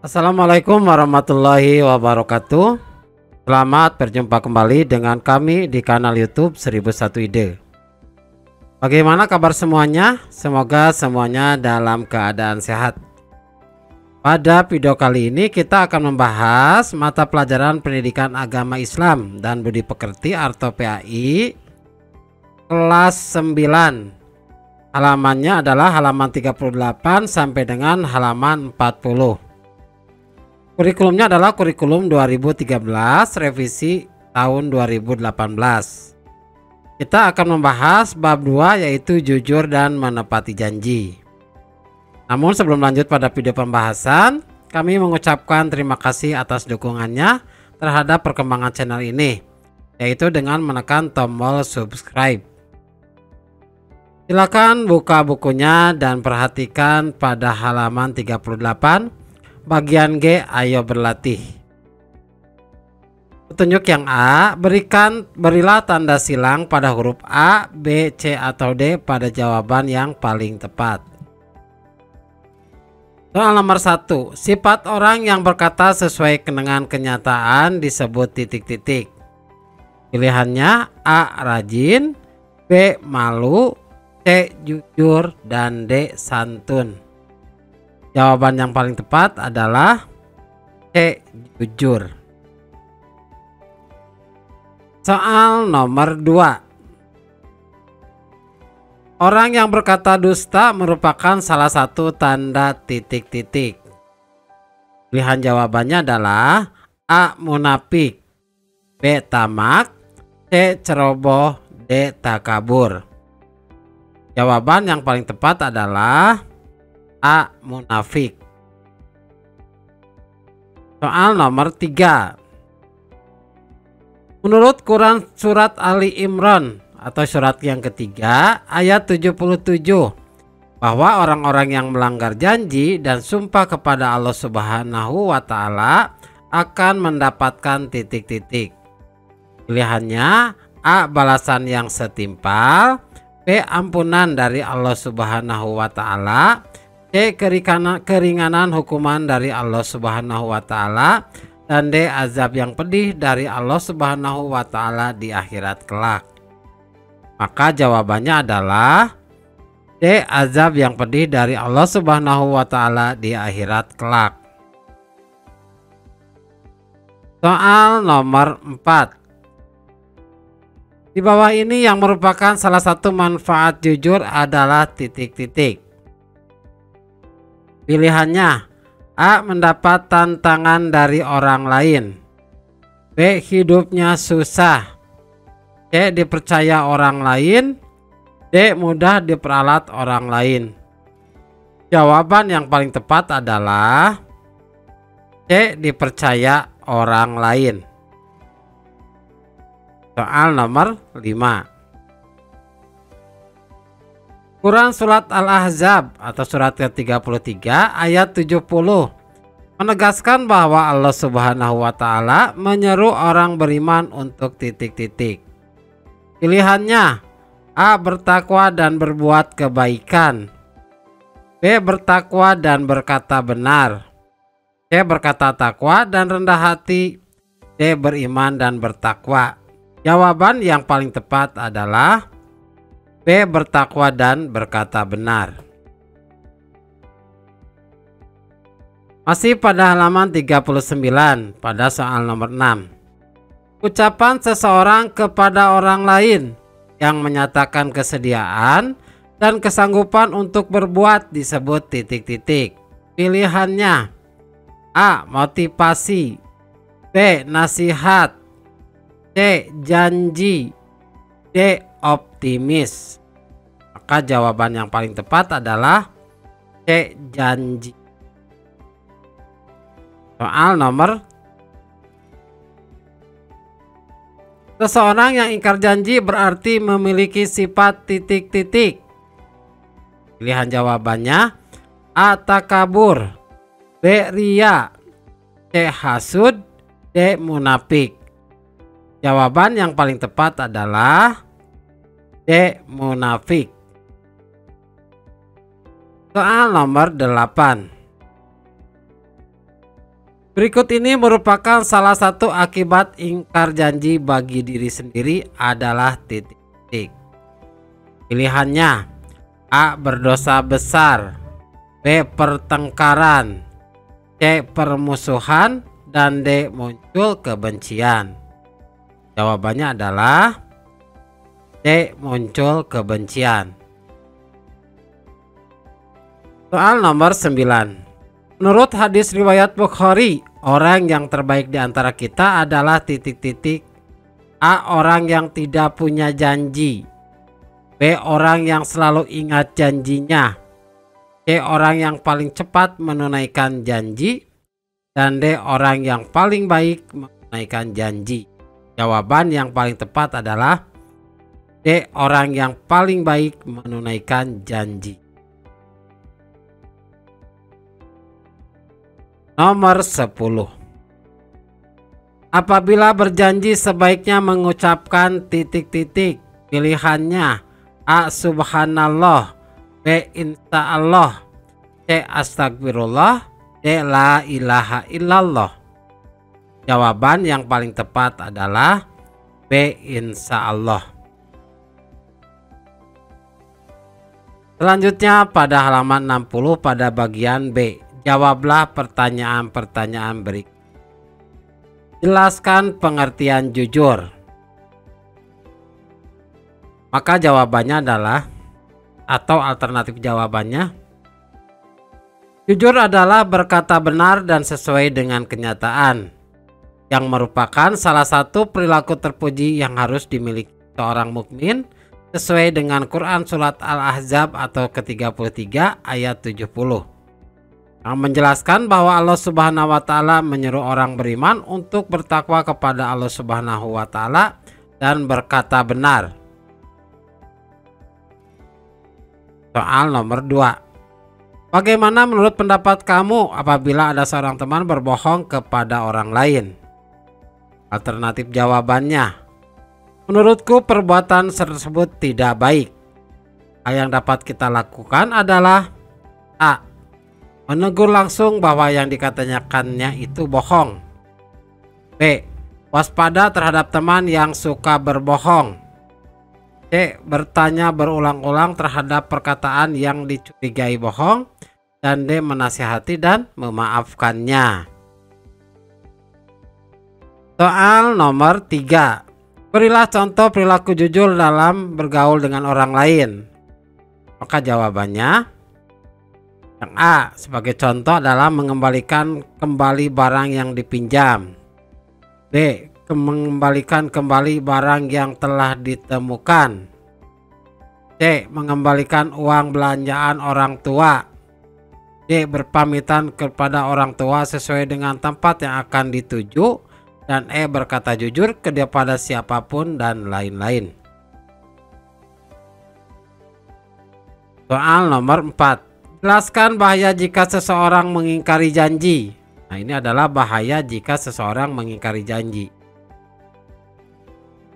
Assalamualaikum warahmatullahi wabarakatuh. Selamat berjumpa kembali dengan kami di kanal YouTube 1001 Ide. Bagaimana kabar semuanya? Semoga semuanya dalam keadaan sehat. Pada video kali ini kita akan membahas mata pelajaran Pendidikan Agama Islam dan Budi Pekerti atau PAI kelas 9. Halamannya adalah halaman 38 sampai dengan halaman 40. Kurikulumnya adalah kurikulum 2013 revisi tahun 2018. Kita akan membahas bab 2 yaitu jujur dan menepati janji. Namun sebelum lanjut pada video pembahasan, kami mengucapkan terima kasih atas dukungannya terhadap perkembangan channel ini, yaitu dengan menekan tombol subscribe. Silakan buka bukunya dan perhatikan pada halaman 38 bagian G, ayo berlatih. Petunjuk yang A, berilah tanda silang pada huruf A, B, C atau D pada jawaban yang paling tepat. Soal nomor 1, sifat orang yang berkata sesuai dengan kenyataan disebut titik-titik. Pilihannya A, rajin, B, malu, C, jujur, dan D, santun. Jawaban yang paling tepat adalah C, jujur. Soal nomor 2. Orang yang berkata dusta merupakan salah satu tanda titik-titik. Pilihan jawabannya adalah A, munafik, B, tamak, C, ceroboh, D, takabur. Jawaban yang paling tepat adalah A, munafik. Soal nomor 3. Menurut Quran surat Ali Imran atau surat yang ketiga ayat 77 bahwa orang-orang yang melanggar janji dan sumpah kepada Allah Subhanahu wa Ta'ala akan mendapatkan titik-titik. Pilihannya A, balasan yang setimpal, B, ampunan dari Allah Subhanahu wa Ta'ala, C, keringanan hukuman dari Allah Subhanahu wa Ta'ala, dan D, azab yang pedih dari Allah Subhanahu wa Ta'ala di akhirat kelak. Maka jawabannya adalah D, azab yang pedih dari Allah Subhanahu wa Ta'ala di akhirat kelak. Soal nomor 4. Di bawah ini yang merupakan salah satu manfaat jujur adalah titik-titik. Pilihannya A, mendapat tantangan dari orang lain, B, hidupnya susah, C, dipercaya orang lain, D, mudah diperalat orang lain. Jawaban yang paling tepat adalah C, dipercaya orang lain. Soal nomor 5. Quran surat Al-Ahzab atau surat ke-33 ayat 70 menegaskan bahwa Allah Subhanahu wa Ta'ala menyeru orang beriman untuk titik-titik. Pilihannya A, bertakwa dan berbuat kebaikan, B, bertakwa dan berkata benar, C, berkata takwa dan rendah hati, D, beriman dan bertakwa. Jawaban yang paling tepat adalah B, bertakwa dan berkata benar. Masih pada halaman 39 pada soal nomor 6. Ucapan seseorang kepada orang lain yang menyatakan kesediaan dan kesanggupan untuk berbuat disebut titik-titik. Pilihannya A, motivasi, B, nasihat, C, janji, D, optimis. Maka jawaban yang paling tepat adalah C, janji. Soal nomor. Seseorang yang ingkar janji berarti memiliki sifat titik-titik. Pilihan jawabannya A, takabur, B, riya, C, hasud, D, munafik. Jawaban yang paling tepat adalah D, munafik. Soal nomor 8. Berikut ini merupakan salah satu akibat ingkar janji bagi diri sendiri adalah titik-titik. Pilihannya: A. Berdosa besar, B. Pertengkaran, C. Permusuhan, dan D. Muncul kebencian. Jawabannya adalah D. Muncul kebencian. Soal nomor 9. Menurut hadis riwayat Bukhari, orang yang terbaik di antara kita adalah titik-titik. A. Orang yang tidak punya janji, B. Orang yang selalu ingat janjinya, C. Orang yang paling cepat menunaikan janji, dan D. Orang yang paling baik menunaikan janji. Jawaban yang paling tepat adalah D. Orang yang paling baik menunaikan janji. Nomor 10. Apabila berjanji sebaiknya mengucapkan titik-titik. Pilihannya: A. Subhanallah, B. Insyaallah, C. Astagfirullah, D. La ilaha illallah. Jawaban yang paling tepat adalah B. Insyaallah. Selanjutnya pada halaman 60 pada bagian B. Jawablah pertanyaan-pertanyaan berikut. Jelaskan pengertian jujur. Maka jawabannya adalah, atau alternatif jawabannya, jujur adalah berkata benar dan sesuai dengan kenyataan, yang merupakan salah satu perilaku terpuji yang harus dimiliki seorang mukmin sesuai dengan Quran Surat Al-Ahzab atau ke-33 ayat 70. Yang menjelaskan bahwa Allah Subhanahu wa Ta'ala menyuruh orang beriman untuk bertakwa kepada Allah Subhanahu wa Ta'ala dan berkata benar. Soal nomor 2. Bagaimana menurut pendapat kamu apabila ada seorang teman berbohong kepada orang lain? Alternatif jawabannya: menurutku perbuatan tersebut tidak baik. Hal yang dapat kita lakukan adalah A. Menegur langsung bahwa yang dikatakannya itu bohong. B. Waspada terhadap teman yang suka berbohong. C. Bertanya berulang-ulang terhadap perkataan yang dicurigai bohong. Dan D. Menasihati dan memaafkannya. Soal nomor 3. Berilah contoh perilaku jujur dalam bergaul dengan orang lain. Maka jawabannya: yang A. Sebagai contoh adalah mengembalikan kembali barang yang dipinjam. B. Mengembalikan kembali barang yang telah ditemukan. C. Mengembalikan uang belanjaan orang tua. D. Berpamitan kepada orang tua sesuai dengan tempat yang akan dituju. Dan E. Berkata jujur kepada siapapun dan lain-lain. Soal nomor 4. Jelaskan bahaya jika seseorang mengingkari janji. Nah, ini adalah bahaya jika seseorang mengingkari janji.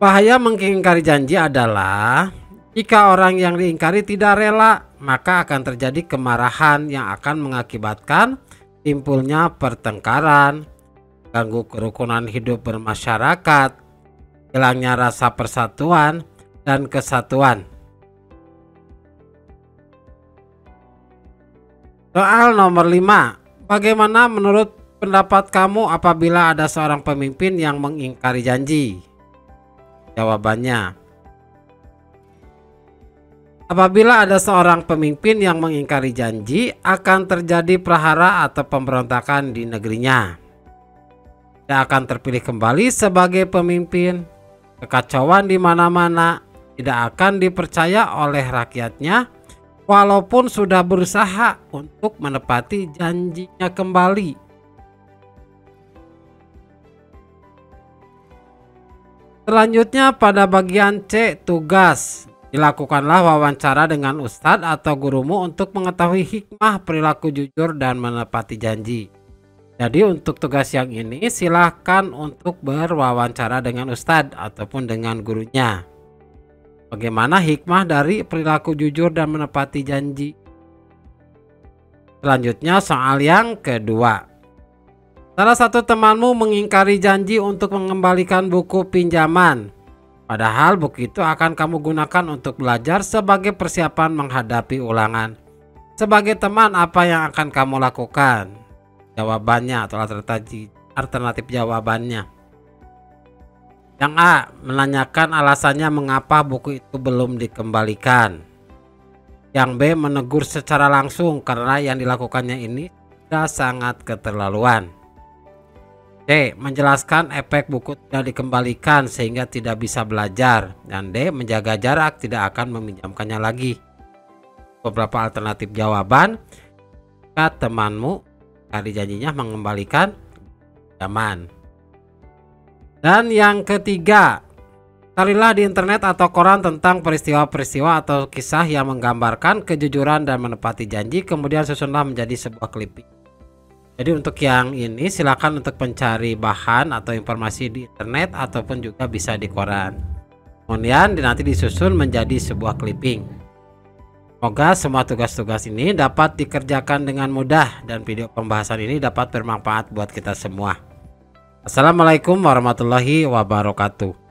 Bahaya mengingkari janji adalah jika orang yang diingkari tidak rela, maka akan terjadi kemarahan yang akan mengakibatkan timbulnya pertengkaran, ganggu kerukunan hidup bermasyarakat, hilangnya rasa persatuan dan kesatuan. Soal nomor 5. Bagaimana menurut pendapat kamu apabila ada seorang pemimpin yang mengingkari janji? Jawabannya: apabila ada seorang pemimpin yang mengingkari janji, akan terjadi prahara atau pemberontakan di negerinya. Dia akan terpilih kembali sebagai pemimpin. Kekacauan di mana-mana, tidak akan dipercaya oleh rakyatnya. Walaupun sudah berusaha untuk menepati janjinya kembali. Selanjutnya pada bagian C, tugas. Dilakukanlah wawancara dengan ustadz atau gurumu untuk mengetahui hikmah perilaku jujur dan menepati janji. Jadi untuk tugas yang ini silahkan untuk berwawancara dengan ustadz ataupun dengan gurunya. Bagaimana hikmah dari perilaku jujur dan menepati janji? Selanjutnya soal yang kedua. Salah satu temanmu mengingkari janji untuk mengembalikan buku pinjaman. Padahal buku itu akan kamu gunakan untuk belajar sebagai persiapan menghadapi ulangan. Sebagai teman, apa yang akan kamu lakukan? Jawabannya atau alternatif jawabannya. Yang A, menanyakan alasannya mengapa buku itu belum dikembalikan. Yang B, menegur secara langsung karena yang dilakukannya ini sudah sangat keterlaluan. D, menjelaskan efek buku tidak dikembalikan sehingga tidak bisa belajar. Dan D, menjaga jarak, tidak akan meminjamkannya lagi. Beberapa alternatif jawaban. Jika temanmu kali janjinya mengembalikan pinjaman. Dan yang ketiga, carilah di internet atau koran tentang peristiwa-peristiwa atau kisah yang menggambarkan kejujuran dan menepati janji, kemudian susunlah menjadi sebuah clipping. Jadi untuk yang ini silakan untuk mencari bahan atau informasi di internet ataupun juga bisa di koran. Kemudian nanti disusun menjadi sebuah clipping. Semoga semua tugas-tugas ini dapat dikerjakan dengan mudah dan video pembahasan ini dapat bermanfaat buat kita semua. Assalamualaikum warahmatullahi wabarakatuh.